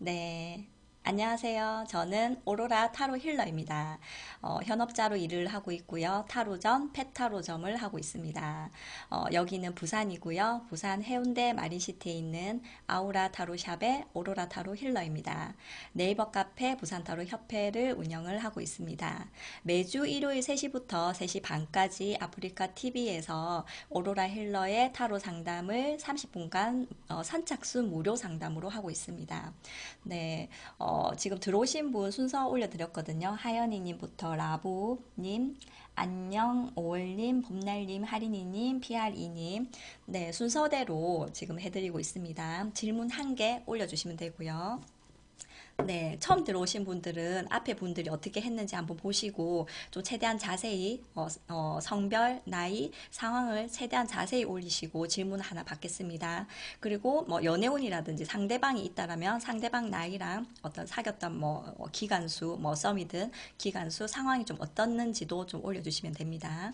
네. 안녕하세요. 저는 오로라 타로 힐러입니다. 현업자로 일을 하고 있고요. 타로점, 펫타로점을 하고 있습니다. 여기는 부산이고요. 부산 해운대 마린시티에 있는 아우라 타로샵의 오로라 타로 힐러입니다. 네이버 카페 부산 타로 협회를 운영을 하고 있습니다. 매주 일요일 3시부터 3시 반까지 아프리카 TV에서 오로라 힐러의 타로 상담을 30분간 선착순 무료 상담으로 하고 있습니다. 네, 지금 들어오신 분 순서 올려드렸거든요. 하연이님부터 라부님, 안녕, 오월님, 봄날님, 하린이님, PRE님. 네, 순서대로 지금 해드리고 있습니다. 질문 한 개 올려주시면 되고요. 네, 처음 들어오신 분들은 앞에 분들이 어떻게 했는지 한번 보시고 좀 최대한 자세히 성별, 나이, 상황을 최대한 자세히 올리시고 질문 하나 받겠습니다. 그리고 뭐 연애운이라든지 상대방이 있다라면 상대방 나이랑 어떤 사귀었던 기간수, 뭐 썸이든 기간수 상황이 좀 어떻는지도 좀 올려주시면 됩니다.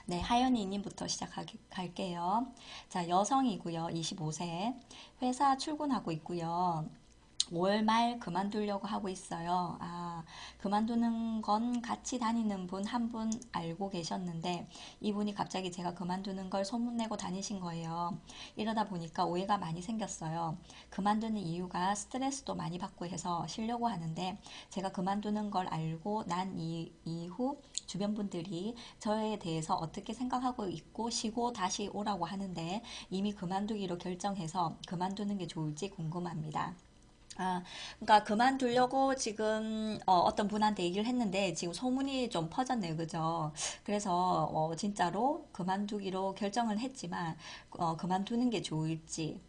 네, 하연이님부터 시작할게요. 자, 여성이고요. 25세. 회사 출근하고 있고요. 5월 말 그만두려고 하고 있어요. 그만두는 건 같이 다니는 분 한 분 알고 계셨는데 이분이 갑자기 제가 그만두는 걸 소문내고 다니신 거예요. 이러다 보니까 오해가 많이 생겼어요. 그만두는 이유가 스트레스도 많이 받고 해서 쉬려고 하는데 제가 그만두는 걸 알고 난 이후 주변 분들이 저에 대해서 어떻게 생각하고 있고 쉬고 다시 오라고 하는데 이미 그만두기로 결정해서 그만두는 게 좋을지 궁금합니다. 그러니까 그만두려고 지금 떤 분한테 얘기를 했는데 지금 소문이 좀 퍼졌네요, 그죠? 그래서 진짜로 그만두기로 결정을 했지만 그만두는 게 좋을지,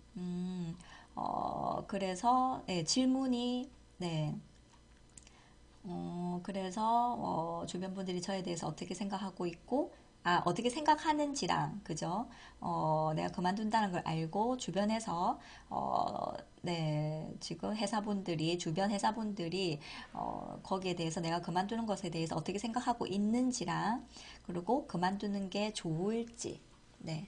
그래서 네, 질문이 네. 그래서 주변 분들이 저에 대해서 어떻게 생각하고 있고, 어떻게 생각하는지랑, 그죠? 내가 그만둔다는 걸 알고 주변에서, 네, 지금 회사분들이, 주변 회사분들이, 거기에 대해서 내가 그만두는 것에 대해서 어떻게 생각하고 있는지랑, 그리고 그만두는 게 좋을지, 네.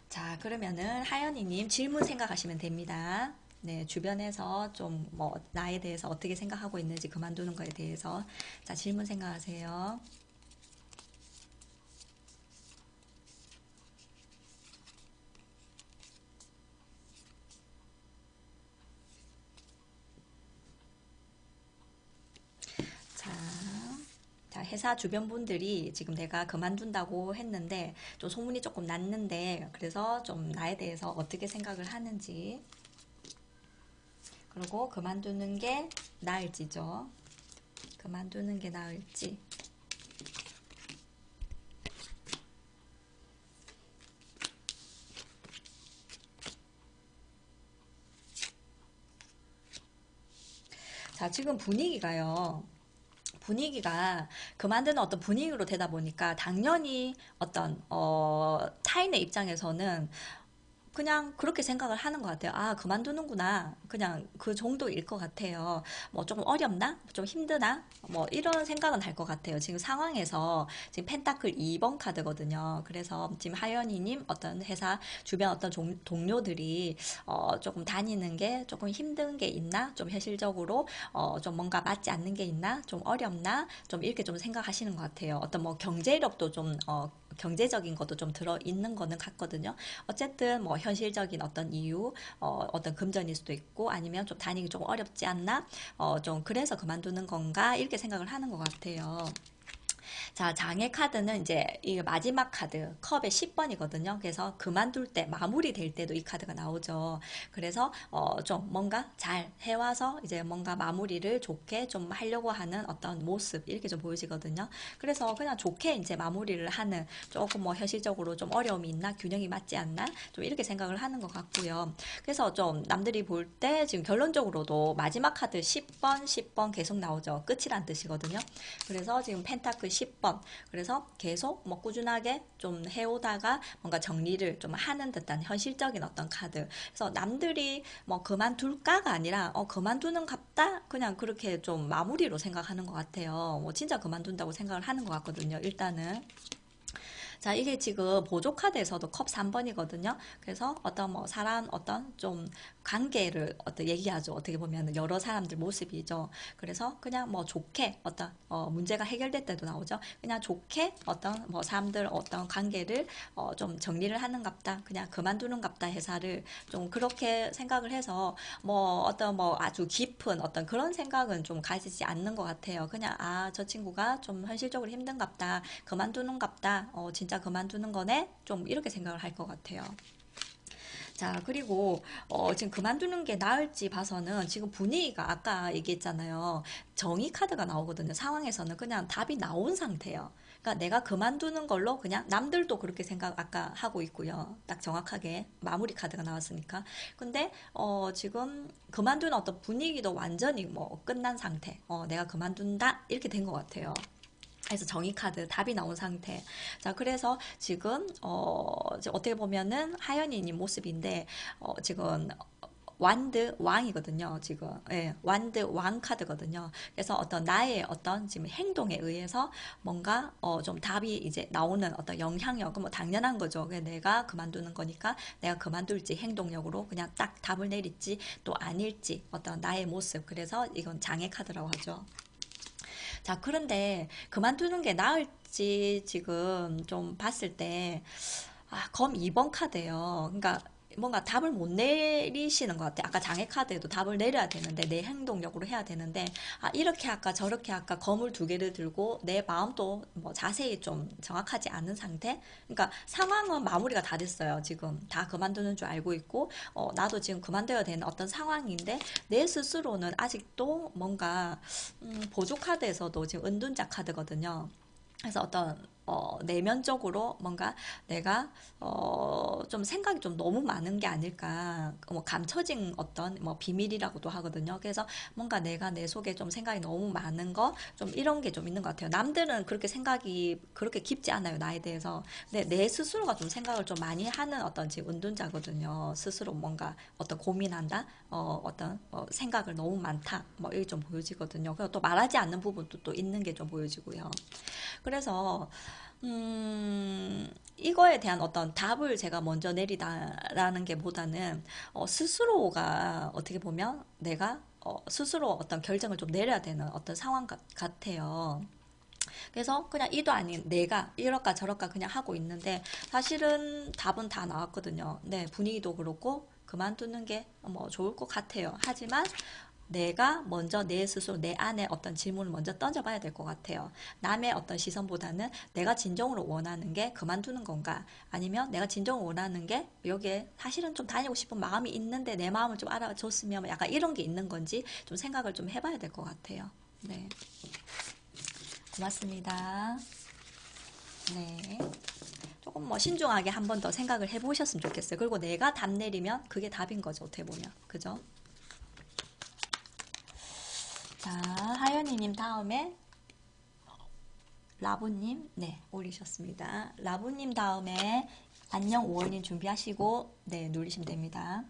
자, 그러면은 하연이님 질문 생각하시면 됩니다. 네, 주변에서 좀 뭐 나에 대해서 어떻게 생각하고 있는지 그만두는 거에 대해서 자, 질문 생각하세요. 자, 자, 회사 주변 분들이 지금 내가 그만둔다고 했는데 좀 소문이 조금 났는데 그래서 좀 나에 대해서 어떻게 생각을 하는지 그리고 그만두는 게 나을지죠. 그만두는 게 나을지. 자, 지금 분위기가 그만두는 어떤 분위기로 되다 보니까 당연히 어떤 타인의 입장에서는 그냥 그렇게 생각을 하는 것 같아요. 그만두는구나. 그냥 그 정도일 것 같아요. 뭐 조금 어렵나? 좀 힘드나? 뭐 이런 생각은 할 것 같아요. 지금 상황에서 지금 펜타클 2번 카드거든요. 그래서 지금 하연이님 어떤 회사 주변 어떤 동료들이 조금 다니는 게 조금 힘든 게 있나? 좀 현실적으로 좀 뭔가 맞지 않는 게 있나? 좀 어렵나? 좀 이렇게 좀 생각하시는 것 같아요. 어떤 뭐 경제력도 좀 경제적인 것도 좀 들어 있는 거는 같거든요. 어쨌든 뭐 현실적인 어떤 이유, 어떤 금전일 수도 있고 아니면 좀 다니기 좀 어렵지 않나? 좀 그래서 그만두는 건가? 이렇게 생각을 하는 것 같아요. 자, 장애 카드는 이제 이 마지막 카드, 컵의 10번이거든요. 그래서 그만둘 때, 마무리될 때도 이 카드가 나오죠. 그래서 좀 뭔가 잘 해와서 이제 뭔가 마무리를 좋게 좀 하려고 하는 어떤 모습 이렇게 좀 보여지거든요. 그래서 그냥 좋게 이제 마무리를 하는 조금 뭐 현실적으로 좀 어려움이 있나, 균형이 맞지 않나, 좀 이렇게 생각을 하는 것 같고요. 그래서 좀 남들이 볼 때 지금 결론적으로도 마지막 카드 10번, 10번 계속 나오죠. 끝이란 뜻이거든요. 그래서 지금 펜타클 10번. 그래서 계속 뭐 꾸준하게 좀 해오다가 뭔가 정리를 좀 하는 듯한 현실적인 어떤 카드. 그래서 남들이 뭐 그만둘까가 아니라 그만두는 갑다? 그냥 그렇게 좀 마무리로 생각하는 것 같아요. 뭐 진짜 그만둔다고 생각을 하는 것 같거든요. 일단은. 자, 이게 지금 보조 카드에서도 컵 3번이거든요. 그래서 어떤 뭐 사람 어떤 좀 관계를 어떤 얘기하죠. 어떻게 보면 여러 사람들 모습이죠. 그래서 그냥 뭐 좋게 어떤 문제가 해결될 때도 나오죠. 그냥 좋게 어떤 뭐 사람들 어떤 관계를 좀 정리를 하는갑다. 그냥 그만두는갑다. 회사를 좀 그렇게 생각을 해서 뭐 어떤 뭐 아주 깊은 어떤 그런 생각은 좀 가지지 않는 것 같아요. 그냥 아, 저 친구가 좀 현실적으로 힘든갑다. 그만두는갑다. 진짜 그만두는 거네. 좀 이렇게 생각을 할 것 같아요. 자, 그리고 지금 그만두는 게 나을지 봐서는 지금 분위기가 아까 얘기했잖아요. 정의 카드가 나오거든요. 상황에서는 그냥 답이 나온 상태예요. 그러니까 내가 그만두는 걸로 그냥 남들도 그렇게 생각 아까 하고 있고요. 딱 정확하게 마무리 카드가 나왔으니까. 근데 지금 그만두는 어떤 분위기도 완전히 뭐 끝난 상태. 내가 그만둔다 이렇게 된 것 같아요. 그래서 정의 카드 답이 나온 상태. 자, 그래서 지금 이제 어떻게 보면은 하연이님 모습인데 지금 완드 왕이거든요. 지금 예, 완드 왕 카드거든요. 그래서 어떤 나의 어떤 지금 행동에 의해서 뭔가 좀 답이 이제 나오는 어떤 영향력, 뭐 당연한 거죠. 내가 그만두는 거니까 내가 그만둘지 행동력으로 그냥 딱 답을 내릴지 또 아닐지 어떤 나의 모습. 그래서 이건 장애 카드라고 하죠. 자, 그런데 그만두는 게 나을지 지금 좀 봤을 때, 검 2번 카드예요. 그러니까 뭔가 답을 못 내리시는 것 같아요. 아까 장애 카드에도 답을 내려야 되는데, 내 행동력으로 해야 되는데, 이렇게 할까 저렇게 할까 검을 두 개를 들고 내 마음도 뭐 자세히 좀 정확하지 않은 상태? 그러니까 상황은 마무리가 다 됐어요. 지금 다 그만두는 줄 알고 있고, 나도 지금 그만둬야 되는 어떤 상황인데, 내 스스로는 아직도 뭔가 보조 카드에서도 지금 은둔자 카드거든요. 그래서 어떤 내면적으로 뭔가 내가 좀 생각이 좀 너무 많은 게 아닐까 뭐 감춰진 어떤 뭐 비밀이라고도 하거든요. 그래서 뭔가 내가 내 속에 좀 생각이 너무 많은 거 좀 이런 게 좀 있는 것 같아요. 남들은 그렇게 생각이 그렇게 깊지 않아요, 나에 대해서. 근데 내 스스로가 좀 생각을 좀 많이 하는 어떤 지금 운둔자거든요. 스스로 뭔가 어떤 고민한다, 어떤 생각을 너무 많다, 뭐 이게 좀 보여지거든요. 그리고 또 말하지 않는 부분도 또 있는 게 좀 보여지고요. 그래서 이거에 대한 어떤 답을 제가 먼저 내리다라는 게 보다는 스스로가 어떻게 보면 내가 스스로 어떤 결정을 좀 내려야 되는 어떤 상황 같아요. 그래서 그냥 이도 아닌 내가 이럴까 저럴까 그냥 하고 있는데 사실은 답은 다 나왔거든요. 네, 분위기도 그렇고 그만두는 게 뭐 좋을 것 같아요. 하지만 내가 먼저 내 스스로 내 안에 어떤 질문을 먼저 던져봐야 될 것 같아요. 남의 어떤 시선보다는 내가 진정으로 원하는 게 그만두는 건가? 아니면 내가 진정으로 원하는 게 여기에 사실은 좀 다니고 싶은 마음이 있는데 내 마음을 좀 알아줬으면 약간 이런 게 있는 건지 좀 생각을 좀 해봐야 될 것 같아요. 네. 고맙습니다. 네. 조금 뭐 신중하게 한 번 더 생각을 해보셨으면 좋겠어요. 그리고 내가 답 내리면 그게 답인 거죠. 어떻게 보면. 그죠? 자, 하연이님 다음에 라부님, 네, 올리셨습니다. 라부님 다음에 안녕 5월님 준비하시고, 네, 누르시면 됩니다.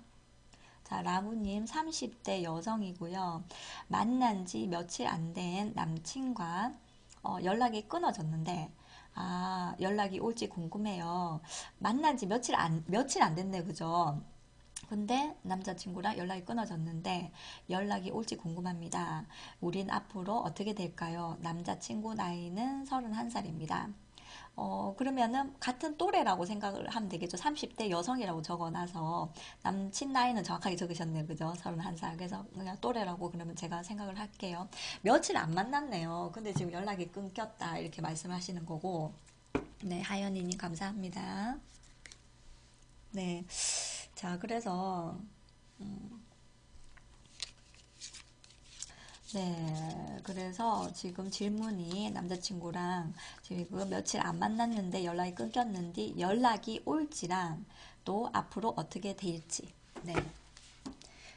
자, 라부님 30대 여성이고요. 만난 지 며칠 안 된 남친과 연락이 끊어졌는데, 연락이 올지 궁금해요. 만난 지 며칠 안 됐네, 그죠? 근데 남자친구랑 연락이 끊어졌는데 연락이 올지 궁금합니다. 우린 앞으로 어떻게 될까요? 남자친구 나이는 31살입니다. 그러면은 같은 또래라고 생각을 하면 되겠죠. 30대 여성이라고 적어놔서 남친 나이는 정확하게 적으셨네요. 그죠? 31살. 그래서 그냥 또래라고 그러면 제가 생각을 할게요. 며칠 안 만났네요. 근데 지금 연락이 끊겼다. 이렇게 말씀하시는 거고. 네, 하연이님 감사합니다. 네. 자, 그래서 네, 그래서 지금 질문이 남자친구랑 지금 며칠 안 만났는데 연락이 끊겼는데 연락이 올지랑 또 앞으로 어떻게 될지. 네.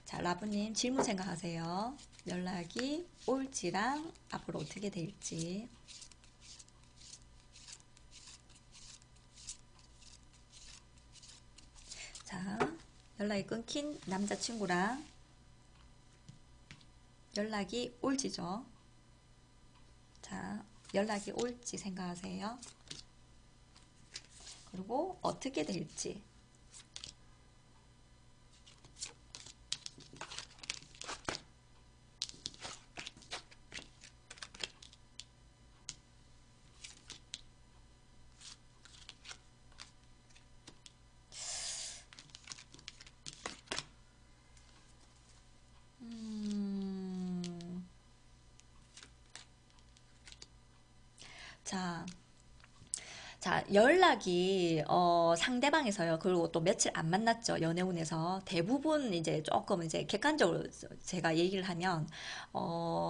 자, 라브님 질문 생각하세요. 연락이 올지랑 앞으로 어떻게 될지. 자, 연락이 끊긴 남자친구랑 연락이 올지죠. 자, 연락이 올지 생각하세요. 그리고 어떻게 될지. 음, 자, 자, 연락이 상대방에서요. 그리고 또 며칠 안 만났죠. 연애운에서 대부분 이제 조금 이제 객관적으로 제가 얘기를 하면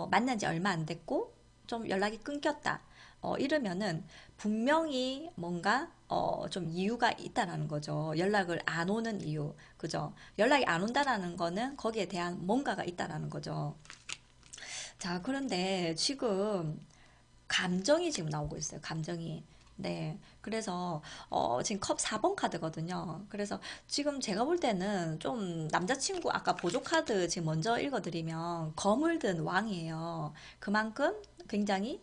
만난 지 얼마 안 됐고 좀 연락이 끊겼다. 이러면은 분명히 뭔가 좀 이유가 있다라는 거죠. 연락을 안 오는 이유. 그죠? 연락이 안 온다라는 거는 거기에 대한 뭔가가 있다라는 거죠. 자, 그런데 지금 감정이 지금 나오고 있어요. 감정이. 네. 그래서, 지금 컵 4번 카드거든요. 그래서 지금 제가 볼 때는 좀 남자친구, 아까 보조 카드 지금 먼저 읽어드리면 검을 든 왕이에요. 그만큼 굉장히,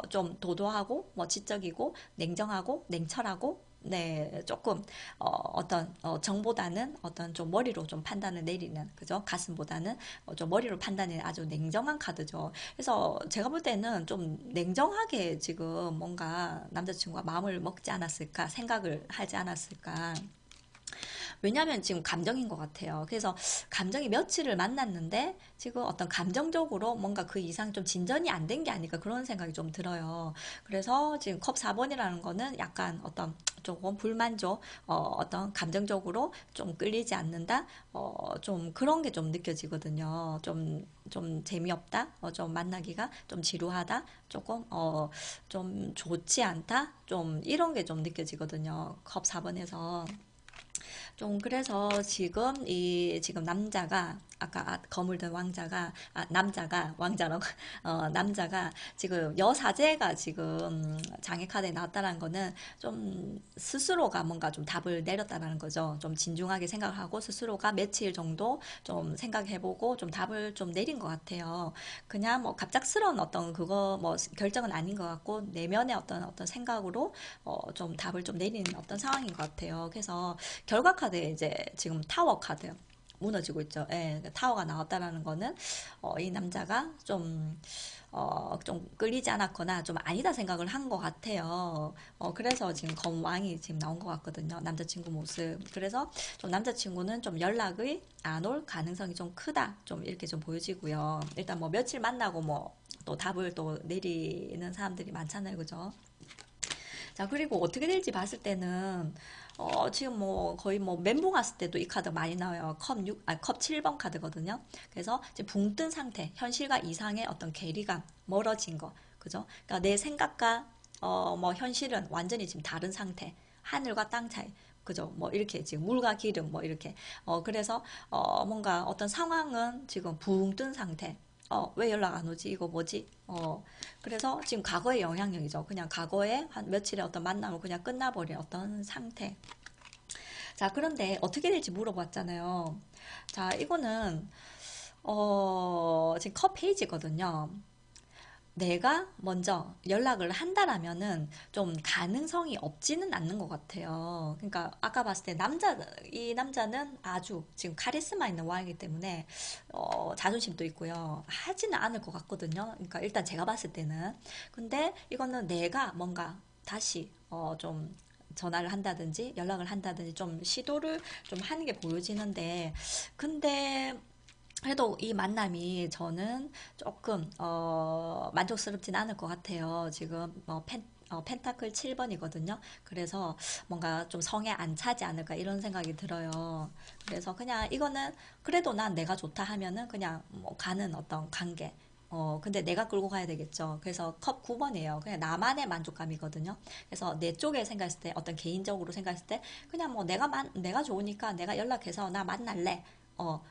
좀 도도하고, 뭐 지적이고, 냉정하고, 냉철하고, 네, 조금, 어떤, 정보다는 어떤 좀 머리로 좀 판단을 내리는, 그죠? 가슴보다는 좀 머리로 판단이 아주 냉정한 카드죠. 그래서 제가 볼 때는 좀 냉정하게 지금 뭔가 남자친구가 마음을 먹지 않았을까, 생각을 하지 않았을까. 왜냐하면 지금 감정인 것 같아요. 그래서 감정이 며칠을 만났는데 지금 어떤 감정적으로 뭔가 그 이상 좀 진전이 안 된 게 아닐까 그런 생각이 좀 들어요. 그래서 지금 컵 4번이라는 거는 약간 어떤 조금 불만족, 어떤 감정적으로 좀 끌리지 않는다, 좀 그런 게 좀 느껴지거든요. 좀 재미없다, 좀 만나기가 좀 지루하다, 조금, 좀 좋지 않다, 좀 이런 게 좀 느껴지거든요. 컵 4번에서. 좀 그래서 지금 남자가 아까 거물 든 왕자가 남자가 왕자라고 남자가 지금 여사제가 지금 장애 카드에 나왔다는 거는 좀 스스로가 뭔가 좀 답을 내렸다는 거죠. 좀 진중하게 생각하고 스스로가 며칠 정도 좀 생각해보고 좀 답을 좀 내린 것 같아요. 그냥 뭐 갑작스러운 어떤 그거 뭐 결정은 아닌 것 같고 내면의 어떤 생각으로 좀 답을 좀 내리는 어떤 상황인 것 같아요. 그래서 결과 카드에 이제 지금 타워 카드 무너지고 있죠. 예, 타워가 나왔다라는 거는 이 남자가 좀 끌리지 않았거나 좀 아니다 생각을 한 것 같아요. 그래서 지금 검왕이 지금 나온 것 같거든요. 남자친구 모습. 그래서 좀 남자친구는 좀 연락이 안 올 가능성이 좀 크다. 좀 이렇게 좀 보여지고요. 일단 뭐 며칠 만나고 뭐 또 답을 또 내리는 사람들이 많잖아요. 그죠? 자, 그리고 어떻게 될지 봤을 때는, 지금 뭐 거의 뭐 멘붕 왔을 때도 이 카드 많이 나와요. 컵 7번 카드거든요. 그래서 이제 붕 뜬 상태, 현실과 이상의 어떤 괴리감, 멀어진 거, 그죠? 그러니까 내 생각과, 뭐 현실은 완전히 지금 다른 상태, 하늘과 땅 차이. 그죠? 뭐 이렇게 지금 물과 기름 뭐 이렇게 그래서 뭔가 어떤 상황은 지금 붕 뜬 상태. 왜 연락 안 오지? 이거 뭐지? 그래서 지금 과거의 영향력이죠. 그냥 과거에 한 며칠의 어떤 만남을 그냥 끝나버린 어떤 상태. 자, 그런데 어떻게 될지 물어봤잖아요. 자, 이거는, 지금 컵 페이지거든요. 내가 먼저 연락을 한다라면은 좀 가능성이 없지는 않는 것 같아요. 그러니까 아까 봤을 때 이 남자는 아주 지금 카리스마 있는 왕이기 때문에 자존심도 있고요. 하지는 않을 것 같거든요. 그러니까 일단 제가 봤을 때는. 근데 이거는 내가 뭔가 다시 좀 전화를 한다든지 연락을 한다든지 좀 시도를 좀 하는 게 보여지는데 근데 그래도 이 만남이 저는 조금 만족스럽진 않을 것 같아요. 지금 펜타클 7번이거든요. 그래서 뭔가 좀 성에 안 차지 않을까 이런 생각이 들어요. 그래서 그냥 이거는 그래도 난 내가 좋다 하면은 그냥 뭐 가는 어떤 관계. 근데 내가 끌고 가야 되겠죠. 그래서 컵 9번이에요. 그냥 나만의 만족감이거든요. 그래서 내 쪽에 생각했을 때, 어떤 개인적으로 생각했을 때, 그냥 뭐 내가 좋으니까 내가 연락해서 나 만날래.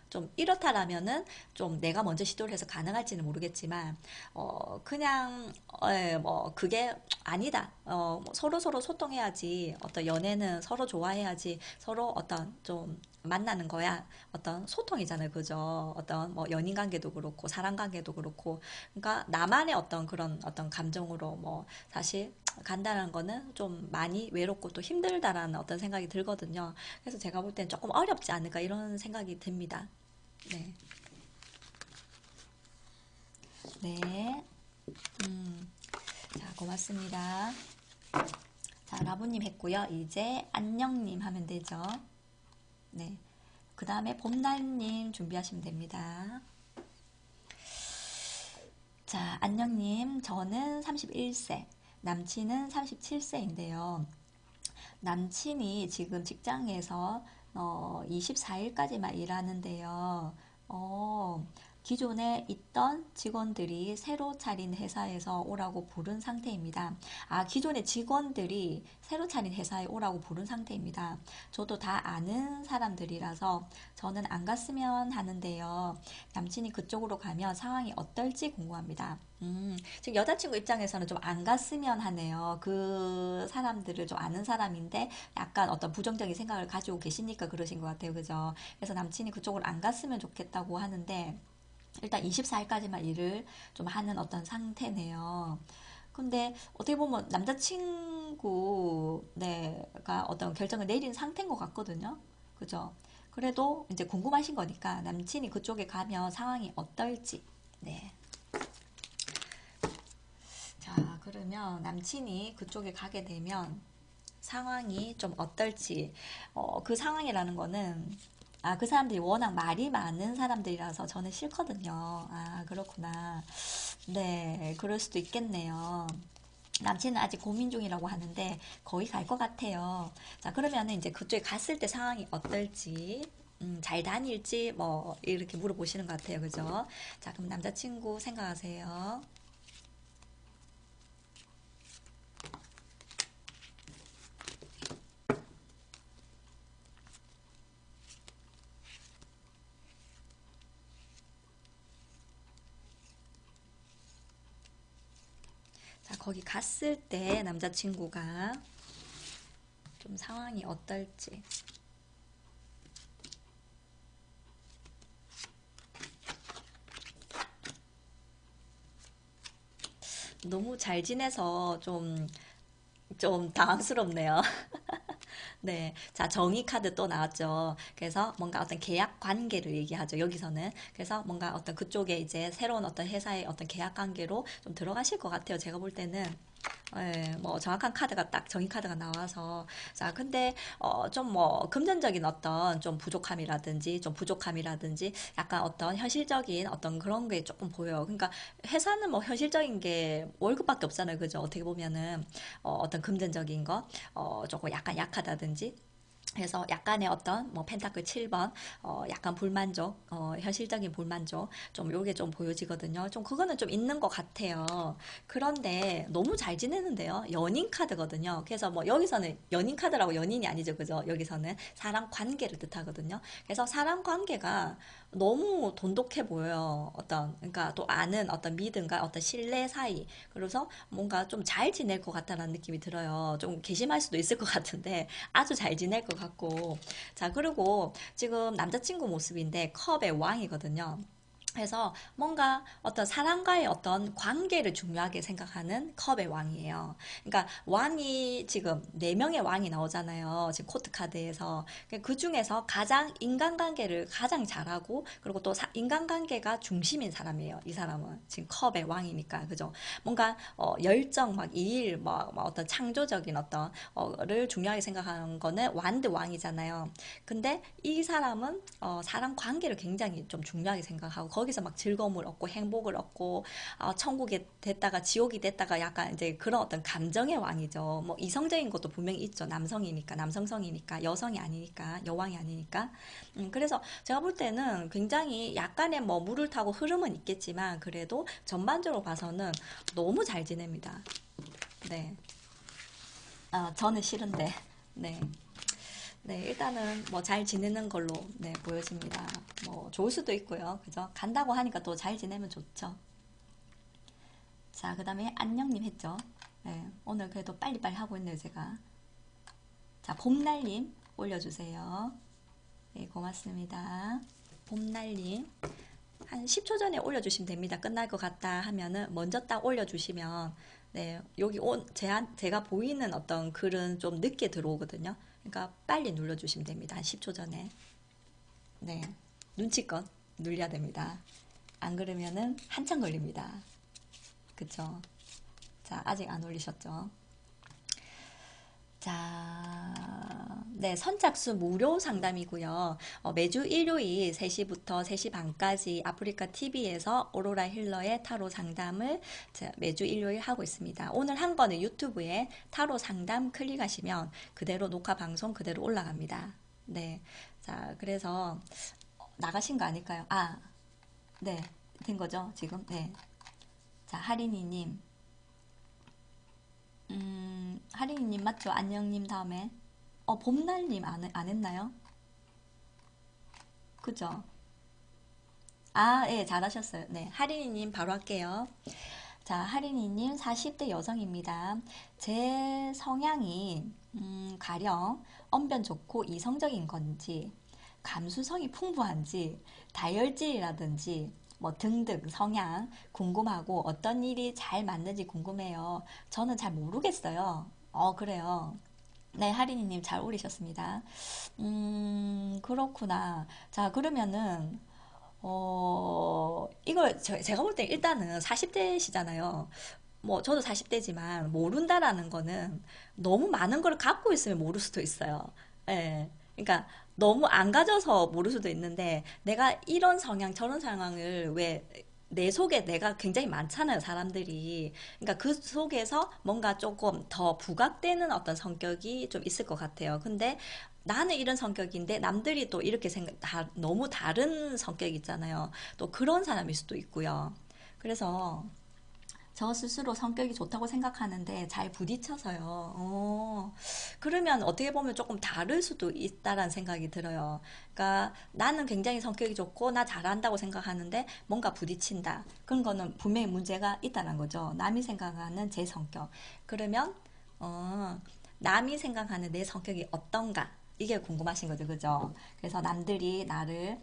좀 이렇다라면은 좀 내가 먼저 시도를 해서 가능할지는 모르겠지만, 그냥, 뭐, 그게 아니다. 뭐 서로 소통해야지. 어떤 연애는 서로 좋아해야지. 서로 어떤 좀 만나는 거야 어떤 소통이잖아요. 그죠? 어떤 뭐 연인 관계도 그렇고 사람 관계도 그렇고 그러니까 나만의 어떤 그런 어떤 감정으로 뭐 사실 간다는 거는 좀 많이 외롭고 또 힘들다라는 어떤 생각이 들거든요. 그래서 제가 볼 땐 조금 어렵지 않을까 이런 생각이 듭니다. 네. 네. 음, 자, 고맙습니다. 자, 라보님 했고요. 이제 안녕님 하면 되죠. 네. 그 다음에 봄날님 준비하시면 됩니다. 자, 안녕님. 저는 31세, 남친은 37세인데요. 남친이 지금 직장에서 24일까지만 일하는데요. 어, 기존에 있던 직원들이 새로 차린 회사에서 오라고 부른 상태입니다. 아, 기존의 직원들이 새로 차린 회사에 오라고 부른 상태입니다. 저도 다 아는 사람들이라서 저는 안 갔으면 하는데요. 남친이 그쪽으로 가면 상황이 어떨지 궁금합니다. 지금 여자친구 입장에서는 좀 안 갔으면 하네요. 그 사람들을 좀 아는 사람인데 약간 어떤 부정적인 생각을 가지고 계시니까 그러신 것 같아요. 그죠? 그래서 남친이 그쪽으로 안 갔으면 좋겠다고 하는데 일단 24일까지만 일을 좀 하는 어떤 상태네요. 근데 어떻게 보면 남자친구 네가 어떤 결정을 내린 상태인 것 같거든요. 그죠? 그래도 이제 궁금하신 거니까 남친이 그쪽에 가면 상황이 어떨지. 네. 자, 그러면 남친이 그쪽에 가게 되면 상황이 좀 어떨지, 그 상황이라는 거는, 아, 그 사람들이 워낙 말이 많은 사람들이라서 저는 싫거든요. 아, 그렇구나. 네, 그럴 수도 있겠네요. 남친은 아직 고민 중이라고 하는데 거의 갈 것 같아요. 자, 그러면은 이제 그쪽에 갔을 때 상황이 어떨지, 잘 다닐지, 뭐, 이렇게 물어보시는 것 같아요. 그죠? 자, 그럼 남자친구 생각하세요. 자, 거기 갔을 때 남자친구가 좀 상황이 어떨지. 너무 잘 지내서 좀 당황스럽네요. 네. 자, 정의 카드 또 나왔죠. 그래서 뭔가 어떤 계약 관계를 얘기하죠. 여기서는. 그래서 뭔가 어떤 그쪽에 이제 새로운 어떤 회사의 어떤 계약 관계로 좀 들어가실 것 같아요. 제가 볼 때는. 예, 뭐 정확한 카드가 딱 정의 카드가 나와서 자 근데 좀 뭐 금전적인 어떤 좀 부족함이라든지 약간 어떤 현실적인 어떤 그런 게 조금 보여요. 그러니까 회사는 뭐 현실적인 게 월급밖에 없잖아요. 그죠? 어떻게 보면은 어떤 금전적인 거 조금 약간 약하다든지 그래서 약간의 어떤 뭐 펜타클 7번 약간 불만족 현실적인 불만족 좀 요게 좀 보여지거든요. 좀 그거는 좀 있는 것 같아요. 그런데 너무 잘 지내는데요. 연인 카드거든요. 그래서 뭐 여기서는 연인 카드라고 연인이 아니죠. 그죠? 여기서는 사람 관계를 뜻하거든요. 그래서 사람 관계가 너무 돈독해 보여요. 어떤 그러니까 또 아는 어떤 믿음과 어떤 신뢰 사이. 그래서 뭔가 좀 잘 지낼 것 같다는 느낌이 들어요. 좀 괘씸할 수도 있을 것 같은데 아주 잘 지낼 것 같고. 자, 그리고 지금 남자친구 모습인데 컵의 왕이거든요. 그래서 뭔가 어떤 사람과의 어떤 관계를 중요하게 생각하는 컵의 왕이에요. 그러니까 왕이 지금 네 명의 왕이 나오잖아요. 지금 코트 카드에서 그 중에서 가장 인간관계를 가장 잘하고 그리고 또 인간관계가 중심인 사람이에요. 이 사람은 지금 컵의 왕이니까 그죠? 뭔가 열정 막 일, 막 어떤 창조적인 어떤 를 중요하게 생각하는 거는 완드 왕이잖아요. 근데 이 사람은 사람 관계를 굉장히 좀 중요하게 생각하고 거기서 막 즐거움을 얻고 행복을 얻고 천국이 됐다가 지옥이 됐다가 약간 이제 그런 어떤 감정의 왕이죠. 뭐 이성적인 것도 분명히 있죠. 남성이니까 남성성이니까 여성이 아니니까 여왕이 아니니까. 그래서 제가 볼 때는 굉장히 약간의 뭐 물을 타고 흐름은 있겠지만 그래도 전반적으로 봐서는 너무 잘 지냅니다. 네. 저는 싫은데. 네. 네, 일단은 뭐 잘 지내는 걸로 네, 보여집니다. 뭐 좋을 수도 있고요. 그죠? 간다고 하니까 또 잘 지내면 좋죠. 자, 그 다음에 안녕님 했죠? 네, 오늘 그래도 빨리빨리 하고 있네요, 제가. 자, 봄날님 올려주세요. 네, 고맙습니다. 봄날님. 한 10초 전에 올려주시면 됩니다. 끝날 것 같다 하면은 먼저 딱 올려주시면 네, 여기 제가 보이는 어떤 글은 좀 늦게 들어오거든요. 그러니까 빨리 눌러주시면 됩니다. 한 10초 전에. 네, 눈치껏 눌려야 됩니다. 안 그러면은 한참 걸립니다. 그쵸? 자, 아직 안 올리셨죠? 자, 네, 선착순 무료 상담이고요. 매주 일요일 3시부터 3시 반까지 아프리카 TV에서 오로라 힐러의 타로 상담을 매주 일요일 하고 있습니다. 오늘 한 거는 유튜브에 타로 상담 클릭하시면 그대로 녹화 방송 그대로 올라갑니다. 네. 자, 그래서 나가신 거 아닐까요? 아, 네. 된 거죠, 지금? 네. 자, 하린이님. 하린이님 맞죠? 안녕님 다음에. 봄날님 안 했나요? 그죠? 아, 예, 잘하셨어요. 네, 하린이님 바로 할게요. 자, 하린이님 40대 여성입니다. 제 성향이, 가령, 언변 좋고 이성적인 건지, 감수성이 풍부한지, 다혈질이라든지, 뭐 등등 성향 궁금하고 어떤 일이 잘 맞는지 궁금해요. 저는 잘 모르겠어요. 그래요. 네, 하린이님 잘 오리셨습니다. 그렇구나. 자, 그러면은, 이걸 제가 볼 때 일단은 40대시잖아요. 뭐, 저도 40대지만 모른다라는 거는 너무 많은 걸 갖고 있으면 모를 수도 있어요. 예. 그러니까 너무 안 가져서 모를 수도 있는데 내가 이런 성향, 저런 상황을 왜 내 속에 내가 굉장히 많잖아요, 사람들이. 그러니까 그 속에서 뭔가 조금 더 부각되는 어떤 성격이 좀 있을 것 같아요. 근데 나는 이런 성격인데 남들이 또 이렇게 너무 다른 성격 있잖아요. 또 그런 사람일 수도 있고요. 그래서 저 스스로 성격이 좋다고 생각하는데 잘 부딪혀서요. 그러면 어떻게 보면 조금 다를 수도 있다라는 생각이 들어요. 그러니까 나는 굉장히 성격이 좋고 나 잘한다고 생각하는데 뭔가 부딪힌다. 그런 거는 분명히 문제가 있다는 거죠. 남이 생각하는 제 성격. 그러면 남이 생각하는 내 성격이 어떤가? 이게 궁금하신 거죠, 그죠? 그래서 남들이 나를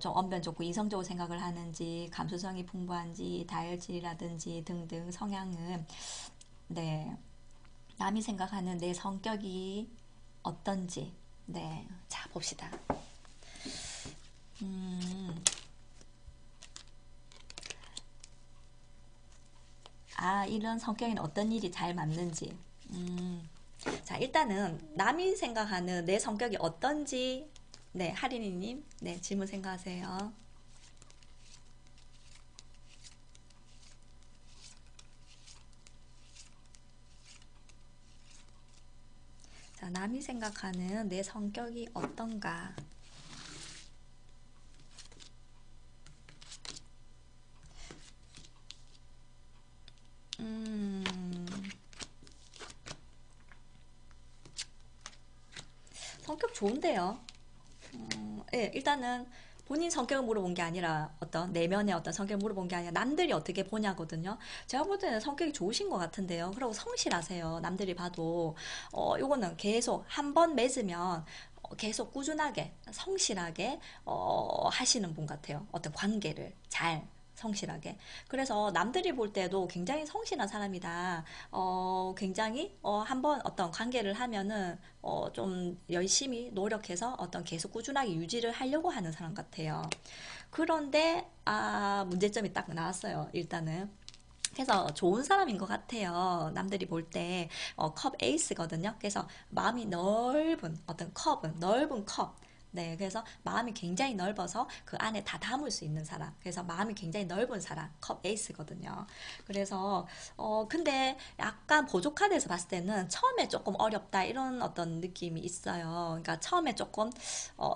좀 언변 좋고 이성적으로 생각을 하는지, 감수성이 풍부한지, 다혈질이라든지 등등 성향은 네, 남이 생각하는 내 성격이 어떤지, 네, 자 봅시다. 음, 이런 성격에는 어떤 일이 잘 맞는지. 음, 자, 일단은 남이 생각하는 내 성격이 어떤지, 네, 하린이님, 네, 질문 생각하세요. 자, 남이 생각하는 내 성격이 어떤가? 음, 성격 좋은데요. 예, 일단은 본인 성격을 물어본 게 아니라 어떤 내면의 어떤 성격을 물어본 게 아니라 남들이 어떻게 보냐거든요. 제가 볼 때는 성격이 좋으신 것 같은데요. 그리고 성실하세요. 남들이 봐도 요거는 계속 한 번 맺으면 계속 꾸준하게 성실하게 하시는 분 같아요. 어떤 관계를 잘 성실하게. 그래서 남들이 볼 때도 굉장히 성실한 사람이다. 굉장히 한번 어떤 관계를 하면은 좀 열심히 노력해서 어떤 계속 꾸준하게 유지를 하려고 하는 사람 같아요. 그런데 문제점이 딱 나왔어요. 일단은. 그래서 좋은 사람인 것 같아요. 남들이 볼 때, 컵 에이스거든요. 그래서 마음이 넓은, 어떤 컵은, 넓은 컵. 네, 그래서 마음이 굉장히 넓어서 그 안에 다 담을 수 있는 사람. 그래서 마음이 굉장히 넓은 사람, 컵 에이스거든요. 그래서, 근데 약간 보조카드에서 봤을 때는 처음에 조금 어렵다, 이런 어떤 느낌이 있어요. 그러니까 처음에 조금,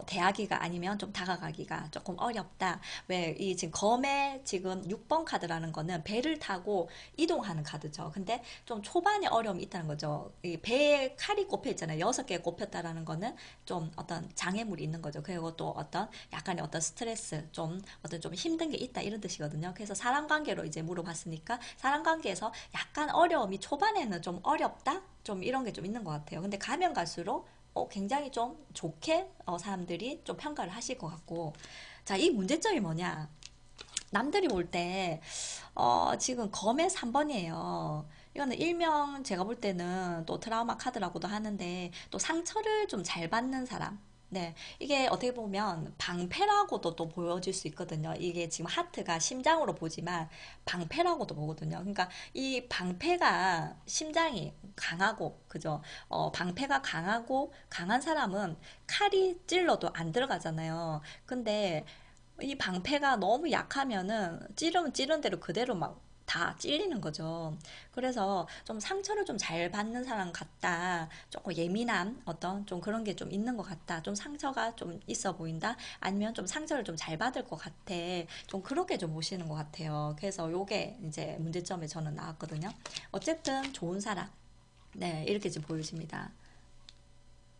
대하기가 아니면 좀 다가가기가 조금 어렵다. 왜, 이 지금 검의 지금 6번 카드라는 거는 배를 타고 이동하는 카드죠. 근데 좀 초반에 어려움이 있다는 거죠. 이 배에 칼이 꼽혀 있잖아요. 6개 꼽혔다라는 거는 좀 어떤 장애물이 있는 거죠. 그리고 또 어떤 약간의 어떤 스트레스, 좀 어떤 좀 힘든 게 있다 이런 뜻이거든요. 그래서 사람 관계로 이제 물어봤으니까 사람 관계에서 약간 어려움이 초반에는 좀 어렵다? 좀 이런 게 좀 있는 것 같아요. 근데 가면 갈수록 굉장히 좀 좋게 사람들이 좀 평가를 하실 것 같고. 자, 이 문제점이 뭐냐? 남들이 볼 때, 지금 검의 3번이에요. 이거는 일명 제가 볼 때는 또 트라우마 카드라고도 하는데, 또 상처를 좀 잘 받는 사람. 네. 이게 어떻게 보면 방패라고도 또 보여질 수 있거든요. 이게 지금 하트가 심장으로 보지만 방패라고도 보거든요. 그러니까 이 방패가 심장이 강하고, 그죠? 방패가 강하고 강한 사람은 칼이 찔러도 안 들어가잖아요. 근데 이 방패가 너무 약하면은 찌르면 찌른 대로 그대로 막 다 찔리는 거죠. 그래서 좀 상처를 좀 잘 받는 사람 같다. 조금 예민한 어떤 좀 그런 게 좀 있는 것 같다. 좀 상처가 좀 있어 보인다. 아니면 좀 상처를 좀 잘 받을 것 같아. 좀 그렇게 좀 보시는 것 같아요. 그래서 요게 이제 문제점에 저는 나왔거든요. 어쨌든 좋은 사람. 네, 이렇게 좀 보여집니다.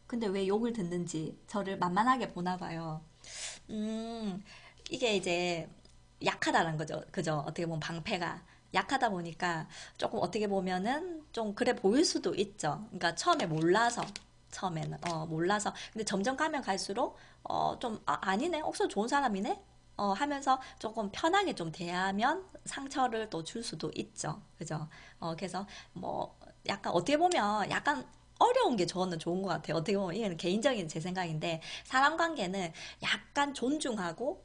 근데 왜 욕을 듣는지 저를 만만하게 보나 봐요. 음, 이게 이제 약하다는 거죠. 그죠? 어떻게 보면 방패가 약하다 보니까 조금 어떻게 보면은 좀 그래 보일 수도 있죠. 그러니까 처음에 몰라서, 처음에는, 몰라서. 근데 점점 가면 갈수록, 좀, 아니네. 억수 좋은 사람이네? 하면서 조금 편하게 좀 대하면 상처를 또 줄 수도 있죠. 그죠? 그래서 뭐, 약간 어떻게 보면 약간 어려운 게 저는 좋은 것 같아요. 어떻게 보면 이건 개인적인 제 생각인데 사람 관계는 약간 존중하고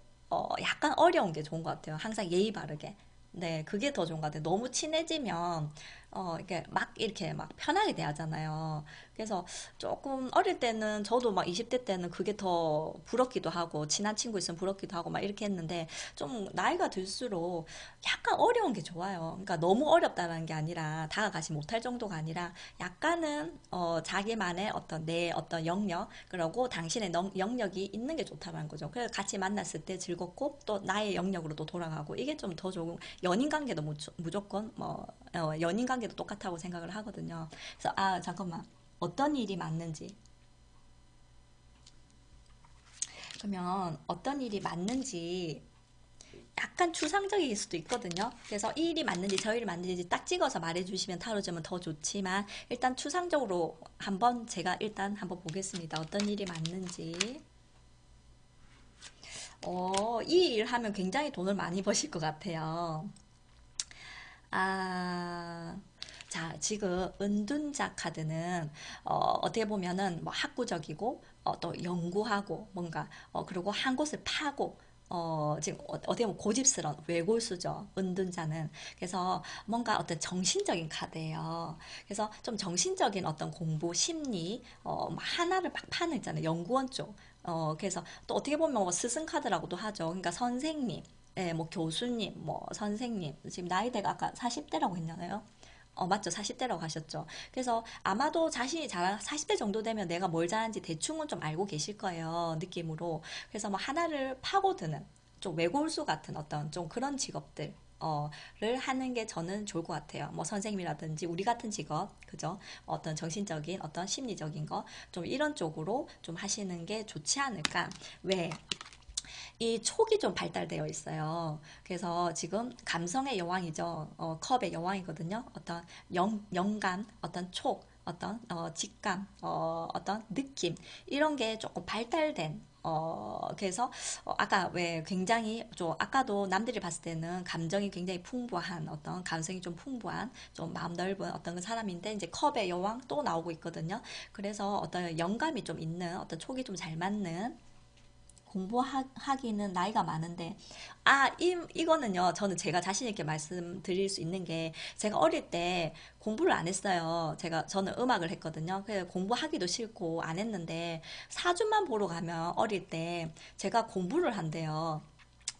약간 어려운 게 좋은 것 같아요. 항상 예의 바르게. 네, 그게 더 좋은 것 같아요. 너무 친해지면 이렇게 막 편하게 대하잖아요. 그래서 조금 어릴 때는 저도 막 20대 때는 그게 더 부럽기도 하고 친한 친구 있으면 부럽기도 하고 막 이렇게 했는데 좀 나이가 들수록 약간 어려운 게 좋아요. 그러니까 너무 어렵다는 게 아니라 다가가지 못할 정도가 아니라 약간은 자기만의 어떤 내 어떤 영역 그리고 당신의 영역이 있는 게 좋다는 거죠. 그래서 같이 만났을 때 즐겁고 또 나의 영역으로 또 돌아가고 이게 좀 더 좋은 연인 관계도 무조건 뭐 연인 관계도 똑같다고 생각을 하거든요. 그래서 잠깐만 어떤 일이 맞는지 그러면 어떤 일이 맞는지 약간 추상적일 수도 있거든요. 그래서 이 일이 맞는지 저 일이 맞는지 딱 찍어서 말해주시면 타로점은 더 좋지만 일단 추상적으로 한번 제가 일단 한번 보겠습니다. 어떤 일이 맞는지. 이 일 하면 굉장히 돈을 많이 버실 것 같아요. 아, 자, 지금 은둔자 카드는 어떻게 보면은 뭐 학구적이고 또 연구하고 뭔가 그리고 한 곳을 파고 지금 어떻게 보면 고집스러운 외골수죠. 은둔자는. 그래서 뭔가 어떤 정신적인 카드예요. 그래서 좀 정신적인 어떤 공부, 심리, 뭐 하나를 막 파는 있잖아요. 연구원 쪽. 그래서 또 어떻게 보면 뭐 스승 카드라고도 하죠. 그러니까 선생님. 예, 뭐 교수님, 뭐 선생님, 지금 나이대가 아까 40대라고 했잖아요. 맞죠. 40대라고 하셨죠. 그래서 아마도 자신이 잘 40대 정도 되면 내가 뭘 잘하는지 대충은 좀 알고 계실 거예요. 느낌으로. 그래서 뭐 하나를 파고드는 좀 외골수 같은 어떤 좀 그런 직업들. 를 하는 게 저는 좋을 것 같아요. 뭐 선생님이라든지 우리 같은 직업, 그죠? 어떤 정신적인, 어떤 심리적인 거, 좀 이런 쪽으로 좀 하시는 게 좋지 않을까. 왜? 이 촉이 좀 발달되어 있어요. 그래서 지금 감성의 여왕이죠. 컵의 여왕이거든요. 어떤 영감, 어떤 촉, 어떤 직감, 어떤 느낌 이런 게 조금 발달된 그래서 아까 왜 굉장히 좀 아까도 남들이 봤을 때는 감정이 굉장히 풍부한 어떤 감성이 좀 풍부한 좀 마음 넓은 어떤 그 사람인데 이제 컵의 여왕 또 나오고 있거든요. 그래서 어떤 영감이 좀 있는 어떤 촉이 좀 잘 맞는 공부하기는 나이가 많은데, 이거는요, 저는 제가 자신있게 말씀드릴 수 있는 게, 제가 어릴 때 공부를 안 했어요. 저는 음악을 했거든요. 그래서 공부하기도 싫고 안 했는데, 사주만 보러 가면 어릴 때 제가 공부를 한대요.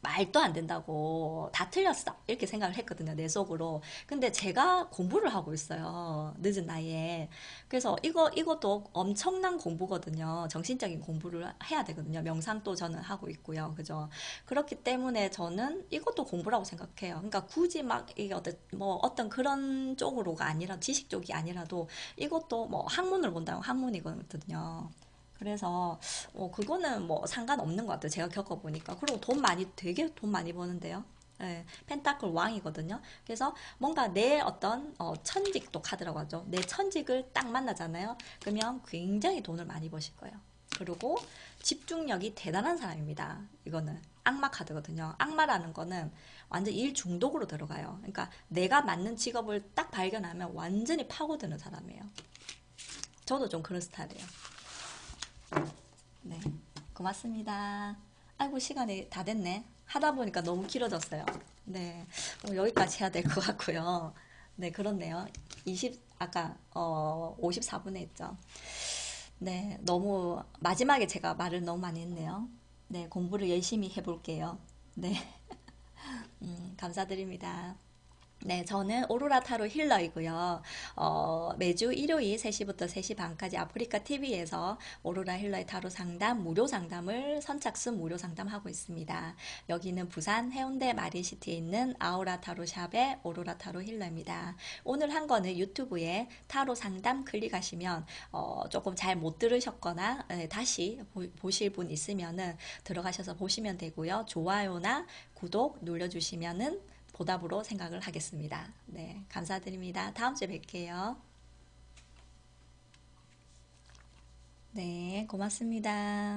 말도 안 된다고 다 틀렸어 이렇게 생각을 했거든요 내 속으로. 근데 제가 공부를 하고 있어요 늦은 나이에. 그래서 이것도 엄청난 공부거든요. 정신적인 공부를 해야 되거든요. 명상도 저는 하고 있고요. 그죠? 그렇기 때문에 저는 이것도 공부라고 생각해요. 그러니까 굳이 막 이게 어떤 그런 쪽으로가 아니라 지식 쪽이 아니라도 이것도 뭐 학문을 본다면 학문이거든요. 그래서 그거는 뭐 상관없는 것 같아요. 제가 겪어보니까. 그리고 되게 돈 많이 버는데요. 예, 펜타클 왕이거든요. 그래서 뭔가 내 어떤 천직도 카드라고 하죠. 내 천직을 딱 만나잖아요. 그러면 굉장히 돈을 많이 버실 거예요. 그리고 집중력이 대단한 사람입니다. 이거는 악마 카드거든요. 악마라는 거는 완전 일 중독으로 들어가요. 그러니까 내가 맞는 직업을 딱 발견하면 완전히 파고드는 사람이에요. 저도 좀 그런 스타일이에요. 네, 고맙습니다. 아이고, 시간이 다 됐네. 하다 보니까 너무 길어졌어요. 네, 여기까지 해야 될 것 같고요. 네, 그렇네요. 아까, 54분에 했죠. 네, 너무, 마지막에 제가 말을 너무 많이 했네요. 네, 공부를 열심히 해볼게요. 네, 감사드립니다. 네, 저는 오로라 타로 힐러이고요. 매주 일요일 3시부터 3시 반까지 아프리카 TV에서 오로라 힐러의 타로 상담, 무료 상담을 선착순 무료 상담하고 있습니다. 여기는 부산 해운대 마린시티에 있는 아오라 타로 샵의 오로라 타로 힐러입니다. 오늘 한 거는 유튜브에 타로 상담 클릭하시면 조금 잘 못 들으셨거나 다시 보실 분 있으면은 들어가셔서 보시면 되고요. 좋아요나 구독 눌러주시면은 보답으로 생각을 하겠습니다. 네, 감사드립니다. 다음 주에 뵐게요. 네, 고맙습니다.